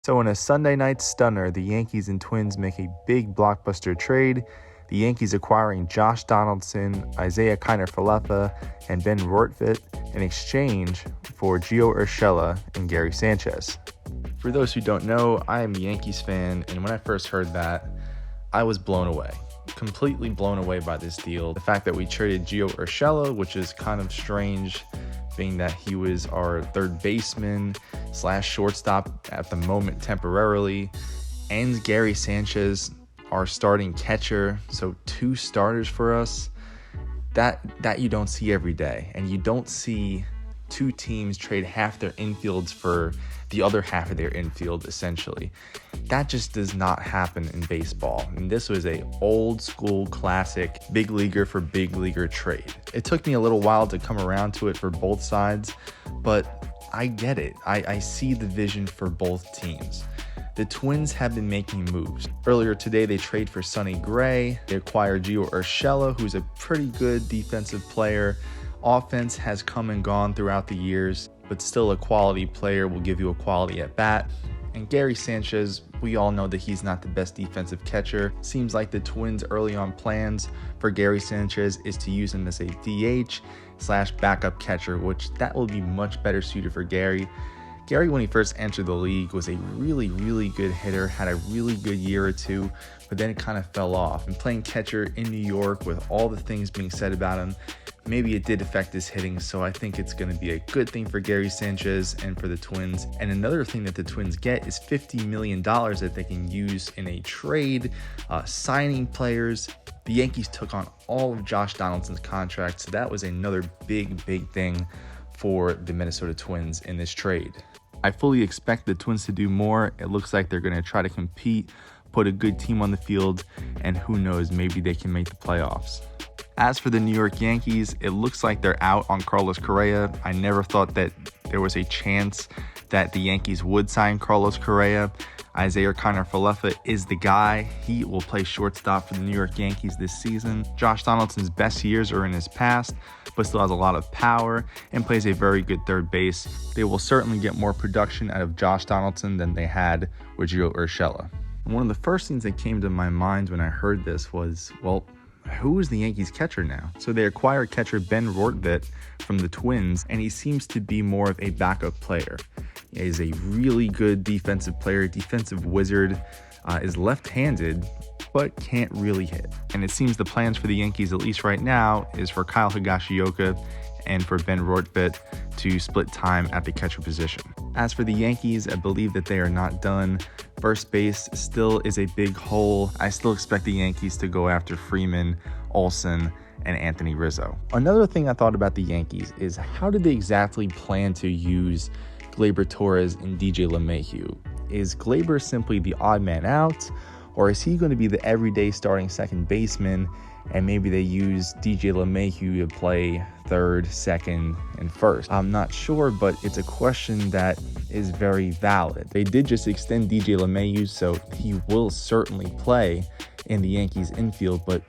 So in a Sunday night stunner, the Yankees and Twins make a big blockbuster trade. The Yankees acquiring Josh Donaldson, Isiah Kiner-Falefa, and Ben Rortvedt in exchange for Urshela and Gary Sanchez. For those who don't know, I am a Yankees fan, and when I first heard that, I was blown away. Completely blown away by this deal. The fact that we traded Urshela, which is kind of strange, being that he was our third baseman / shortstop at the moment temporarily, and Gary Sanchez, our starting catcher. So 2 starters for us. That you don't see every day, and you don't see 2 teams trade half their infields for the other half of their infield, essentially. That just does not happen in baseball. And this was a old school classic big leaguer for big leaguer trade. It took me a little while to come around to it for both sides, but I get it. I see the vision for both teams. The Twins have been making moves. Earlier today, they trade for Sonny Gray. They acquired Urshela, who's a pretty good defensive player. Offense has come and gone throughout the years, but still a quality player, will give you a quality at bat. And Gary Sanchez, we all know that he's not the best defensive catcher. Seems like the Twins' early on plans for Gary Sanchez is to use him as a DH / backup catcher, which that will be much better suited for Gary. Gary, when he first entered the league, was a really, really good hitter, had a really good year or two, but then it kind of fell off. And playing catcher in New York with all the things being said about him, maybe it did affect his hitting, so I think it's going to be a good thing for Gary Sanchez and for the Twins. And another thing that the Twins get is $50 million that they can use in a trade, signing players. The Yankees took on all of Josh Donaldson's contract, so that was another big thing for the Minnesota Twins in this trade. I fully expect the Twins to do more. It looks like they're going to try to compete, put a good team on the field, and who knows, maybe they can make the playoffs. As for the New York Yankees, it looks like they're out on Carlos Correa. I never thought that there was a chance that the Yankees would sign Carlos Correa. Isiah Kiner-Falefa is the guy. He will play shortstop for the New York Yankees this season. Josh Donaldson's best years are in his past, but still has a lot of power and plays a very good third base. They will certainly get more production out of Josh Donaldson than they had with Urshela. One of the first things that came to my mind when I heard this was, well, who is the Yankees catcher now? So they acquire catcher Ben Rortvedt from the Twins, and he seems to be more of a backup player. He is a really good defensive player, defensive wizard, is left-handed, but can't really hit. And it seems the plans for the Yankees, at least right now, is for Kyle Higashioka and for Ben Rortvedt to split time at the catcher position. As for the Yankees, I believe that they are not done. First base still is a big hole. I still expect the Yankees to go after Freeman, Olsen, and Anthony Rizzo. Another thing I thought about the Yankees is how did they exactly plan to use Gleyber Torres and DJ LeMahieu? Is Gleyber simply the odd man out, or is he going to be the everyday starting second baseman, and maybe they use DJ LeMahieu to play third, second, and first? I'm not sure, but it's a question that is very valid. They did just extend DJ LeMahieu, so he will certainly play in the Yankees infield, but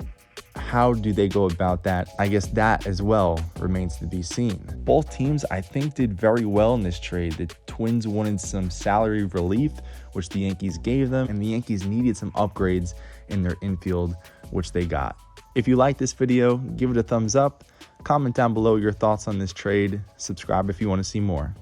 how do they go about that? I guess that as well remains to be seen. Both teams, I think, did very well in this trade. The Twins wanted some salary relief, which the Yankees gave them, and the Yankees needed some upgrades in their infield, which they got. If you like this video, give it a thumbs up, comment down below your thoughts on this trade, subscribe if you want to see more.